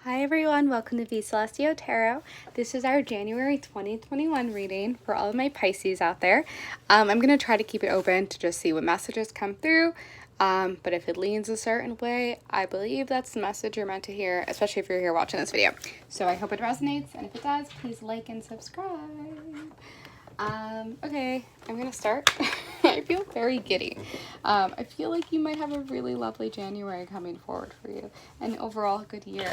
Hi everyone, welcome to PISCES Tarot. This is our January 2021 reading for all of my Pisces out there. I'm going to try to keep it open to just see what messages come through. But if it leans a certain way, I believe that's the message you're meant to hear, especially if you're here watching this video. So I hope it resonates, and if it does, please like and subscribe. Okay, I'm gonna start. I feel very giddy. I feel like you might have a really lovely January coming forward for you, and overall a good year.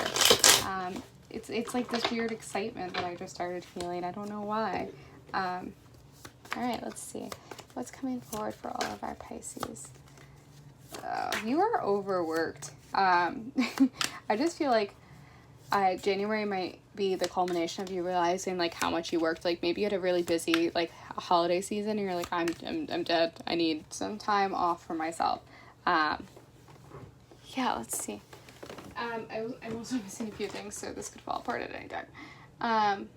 It's like this weird excitement that I just started feeling. I don't know why. All right, let's see what's coming forward for all of our Pisces. You are overworked. I just feel like January might be the culmination of you realizing like how much you worked. Like maybe you had a really busy like holiday season and you're like, I'm dead. I need some time off for myself. Yeah, let's see. I'm also missing a few things, so this could fall apart at any time.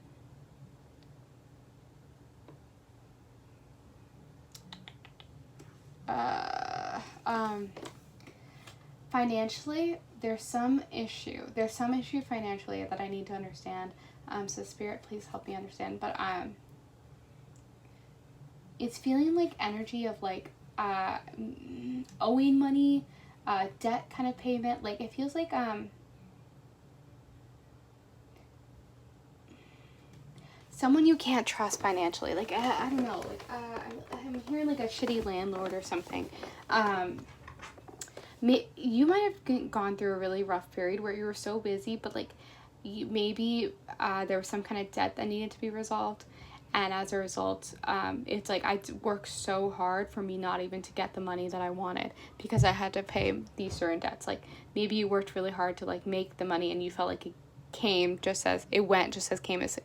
Financially, there's some issue financially that I need to understand. So Spirit, please help me understand. But it's feeling like energy of like owing money, debt kind of payment. Like it feels like someone you can't trust financially. Like I don't know. Like I'm hearing like a shitty landlord or something. You might have gone through a really rough period where you were so busy, but like maybe there was some kind of debt that needed to be resolved, and as a result, it's like I worked so hard for me not even to get the money that I wanted because I had to pay these certain debts. Like maybe you worked really hard to like make the money and you felt like it came just as it went, just as came as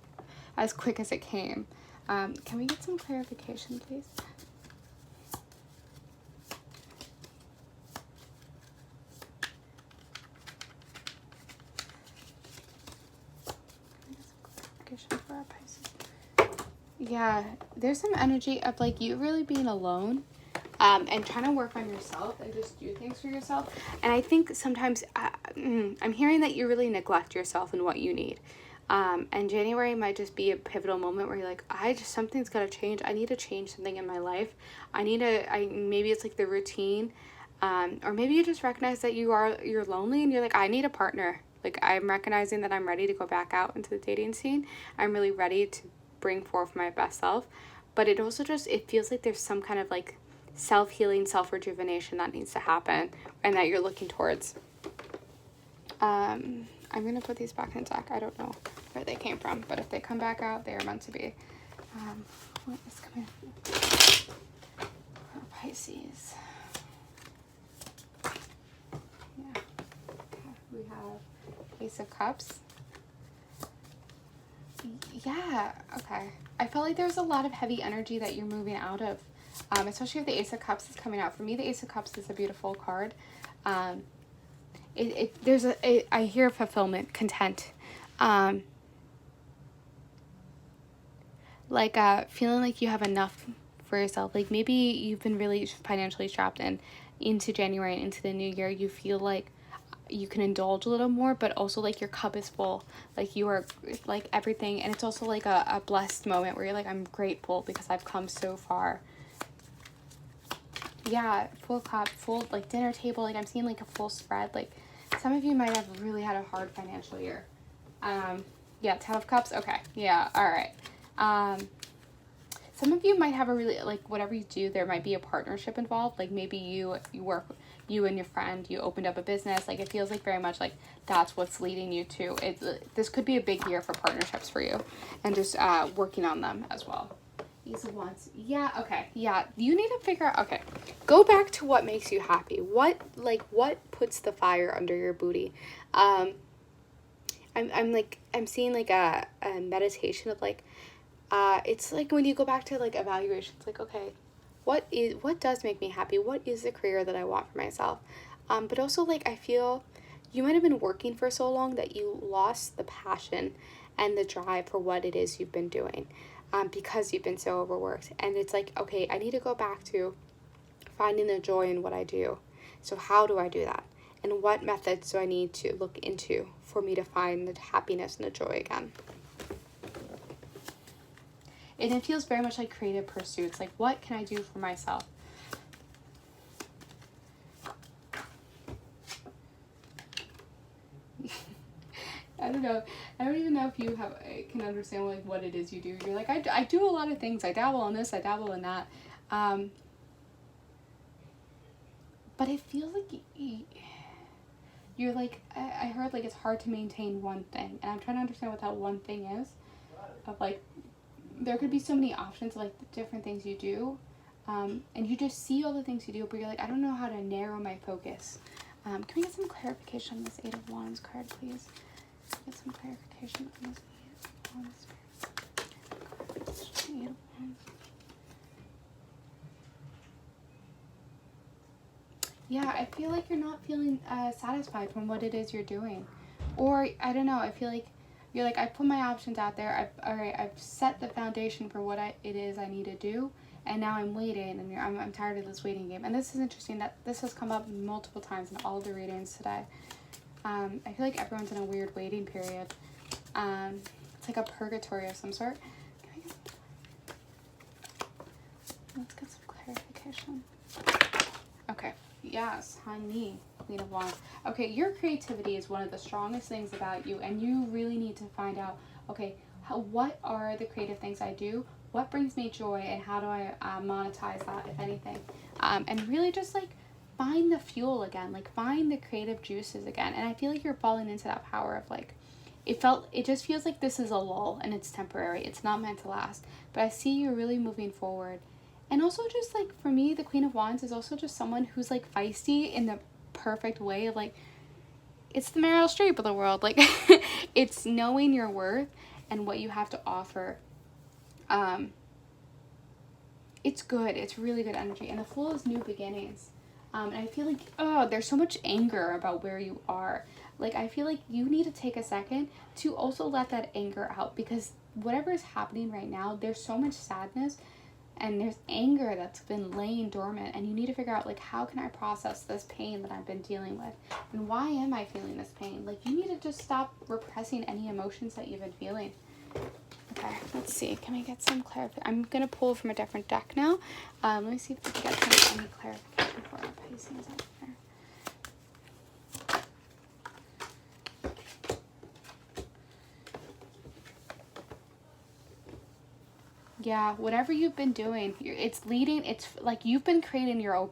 quick as it came. Can we get some clarification, please? For our Pisces. Yeah, there's some energy of like you really being alone and trying to work on yourself and just do things for yourself. And I think sometimes I'm hearing that you really neglect yourself and what you need. And January might just be a pivotal moment where you're like, something's got to change. I need to change something in my life. Maybe it's like the routine. Or maybe you just recognize that you're lonely and you're like, I need a partner. Like I'm recognizing that I'm ready to go back out into the dating scene. I'm really ready to bring forth my best self. But it also it feels like there's some kind of like self-healing, self-rejuvenation that needs to happen and that you're looking towards. I'm going to put these back in deck. I don't know where they came from, but if they come back out, they are meant to be. What is coming from Pisces? Yeah. Okay. We have Ace of Cups. Yeah, okay. I felt like there's a lot of heavy energy that you're moving out of, especially if the Ace of Cups is coming out. For me, the Ace of Cups is a beautiful card. I hear fulfillment, content, feeling like you have enough for yourself. Like maybe you've been really financially strapped and into January and into the new year, you feel like you can indulge a little more, but also like your cup is full, like you are like everything, and it's also like a blessed moment where you're like, I'm grateful because I've come so far. Yeah, full cup, full like dinner table, like I'm seeing like a full spread. Like some of you might have really had a hard financial year. Yeah, 10 of Cups. Okay, yeah, all right. Some of you might have a really, like, whatever you do, there might be a partnership involved. Like, maybe you and your friend, you opened up a business. Like, it feels like very much like that's what's leading you to it. This could be a big year for partnerships for you and just working on them as well. These are ones. Yeah, okay. Yeah, you need to figure out, okay. Go back to what makes you happy. What puts the fire under your booty? I'm seeing like a meditation of like, it's like when you go back to like evaluations, like, okay, what does make me happy? What is the career that I want for myself? But also like, I feel you might have been working for so long that you lost the passion and the drive for what it is you've been doing, because you've been so overworked. And it's like, okay, I need to go back to finding the joy in what I do. So how do I do that? And what methods do I need to look into for me to find the happiness and the joy again? And it feels very much like creative pursuits. Like, what can I do for myself? I don't know. I don't even know if you can understand like what it is you do. You're like, I do a lot of things. I dabble in this. I dabble in that. But it feels like you're like, I heard like it's hard to maintain one thing. And I'm trying to understand what that one thing is. Of like, there could be so many options of like the different things you do. And you just see all the things you do, but you're like, I don't know how to narrow my focus. Can we get some clarification on this Eight of Wands card, please? Get some clarification on this Eight of Wands card. Eight of Wands. Yeah, I feel like you're not feeling satisfied from what it is you're doing. Or, I don't know, I feel like you're like, I put my options out there. I've set the foundation for what it is I need to do. And now I'm waiting, and I'm tired of this waiting game. And this is interesting that this has come up multiple times in all of the readings today. I feel like everyone's in a weird waiting period. It's like a purgatory of some sort. Let's get some clarification. Okay. Yes, honey, Queen of Wands. Okay, your creativity is one of the strongest things about you, and you really need to find out, okay, what are the creative things I do? What brings me joy, and how do I monetize that, if anything? And really just like find the fuel again, like find the creative juices again. And I feel like you're falling into that power of like, it just feels like this is a lull and it's temporary. It's not meant to last. But I see you really moving forward. And also just like, for me, the Queen of Wands is also just someone who's like feisty in the perfect way of like, it's the Meryl Streep of the world. Like, it's knowing your worth and what you have to offer. It's good. It's really good energy. And the Fool is new beginnings. And I feel like, there's so much anger about where you are. Like, I feel like you need to take a second to also let that anger out, because whatever is happening right now, there's so much sadness and there's anger that's been laying dormant, and you need to figure out, like, how can I process this pain that I've been dealing with? And why am I feeling this pain? Like, you need to just stop repressing any emotions that you've been feeling. Okay, let's see. Can we get some clarification? I'm going to pull from a different deck now. Let me see if we can get any clarification for our Pisces out there. Yeah, whatever you've been doing, it's like you've been creating your own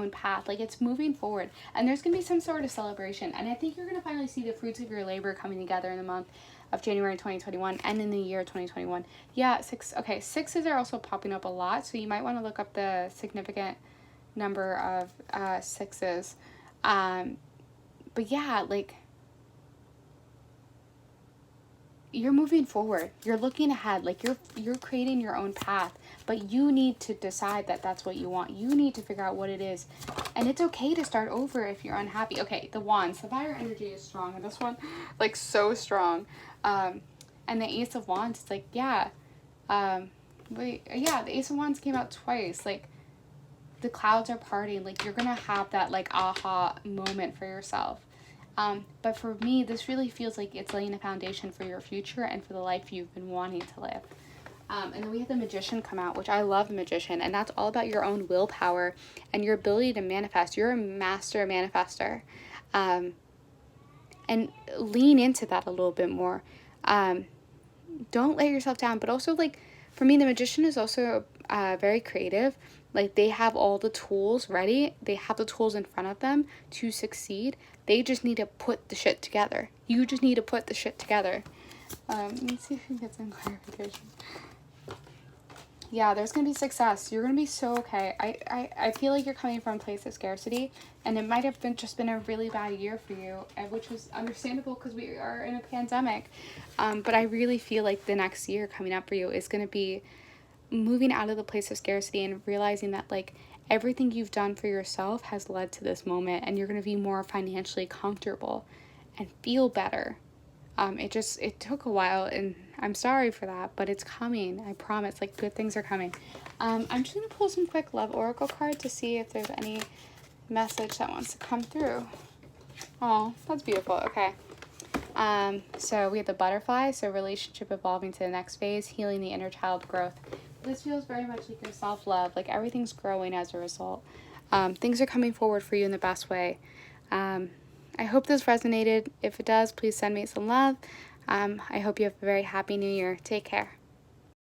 path, like it's moving forward, and there's going to be some sort of celebration, and I think you're going to finally see the fruits of your labor coming together in the month of January 2021 and in the year 2021. Yeah, sixes are also popping up a lot, so you might want to look up the significant number of sixes. But yeah, like, you're moving forward, you're looking ahead, like you're creating your own path, but you need to decide that that's what you want. You need to figure out what it is, and it's okay to start over if you're unhappy. Okay, the Wands, the fire energy is strong, and this one, like, so strong. And the Ace of Wands, it's like, the Ace of Wands came out twice. Like, the clouds are parting, like you're gonna have that like aha moment for yourself. But for me, this really feels like it's laying a foundation for your future and for the life you've been wanting to live. And then we have the Magician come out, which I love the Magician. And that's all about your own willpower and your ability to manifest. You're a master manifester. And lean into that a little bit more. Don't let yourself down. But also, like, for me, the Magician is also very creative. Like, they have all the tools ready. They have the tools in front of them to succeed. They just need to put the shit together. You just need to put the shit together. Let me see if we can get some clarification. Yeah, there's going to be success. You're going to be so okay. I feel like you're coming from a place of scarcity, and it might have been a really bad year for you, which was understandable because we are in a pandemic. But I really feel like the next year coming up for you is going to be moving out of the place of scarcity and realizing that, like, everything you've done for yourself has led to this moment, and you're going to be more financially comfortable and feel better. It took a while, and I'm sorry for that, but it's coming. I promise. Like, good things are coming. I'm just going to pull some quick love oracle card to see if there's any message that wants to come through. Oh, that's beautiful. Okay. So we have the butterfly, so relationship evolving to the next phase, healing the inner child growth. This feels very much like your self-love, like everything's growing as a result. Things are coming forward for you in the best way. I hope this resonated. If it does, please send me some love. I hope you have a very happy new year. Take care.